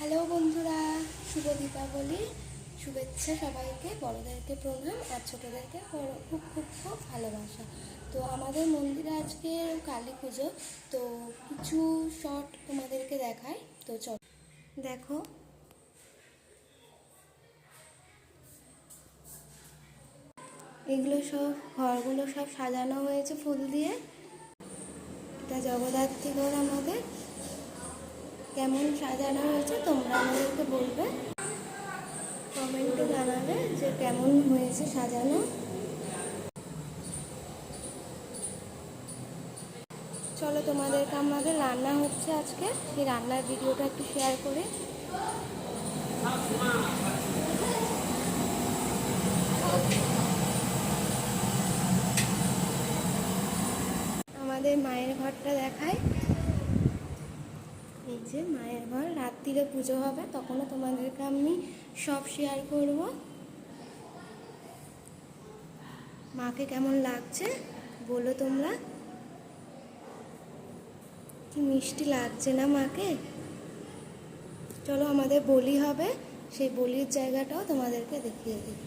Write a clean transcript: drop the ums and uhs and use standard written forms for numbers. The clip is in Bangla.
হ্যালো বন্ধুরা, শুভ দীপাবলি। শুভেচ্ছা সবাইকে, বড়োদেরকে প্রণাম আর ছোটোদেরকে খুব খুব খুব ভালোবাসা। তো আমাদের মন্দিরে আজকে কালী পুজো, তো কিছু শর্ট তোমাদেরকে দেখাই। তো চল দেখো, এগুলো সব ঘরগুলো সব সাজানো হয়েছে ফুল দিয়ে। এটা জগদ্ধাত্রী ঘর আমাদের। কেমন সাজানো হয়েছে তোমরা আমাদেরকে বলবে, কমেন্টে জানাবে যে কেমন হয়েছে সাজানো। চলো, তোমাদেরকে আমাদের রান্না হচ্ছে আজকে, সেই রান্নার ভিডিওটা একটু শেয়ার করে। আমাদের মায়ের ঘরটা দেখায়। এই যে মায়ের ঘর, রাত্রিরে পুজো হবে, তখনও তোমাদেরকে আমি সব শেয়ার করব। মাকে কেমন লাগছে বলো তোমরা, কি মিষ্টি লাগছে না মাকে। চলো, আমাদের বলি হবে, সেই বলির জায়গাটাও তোমাদেরকে দেখিয়ে দিই।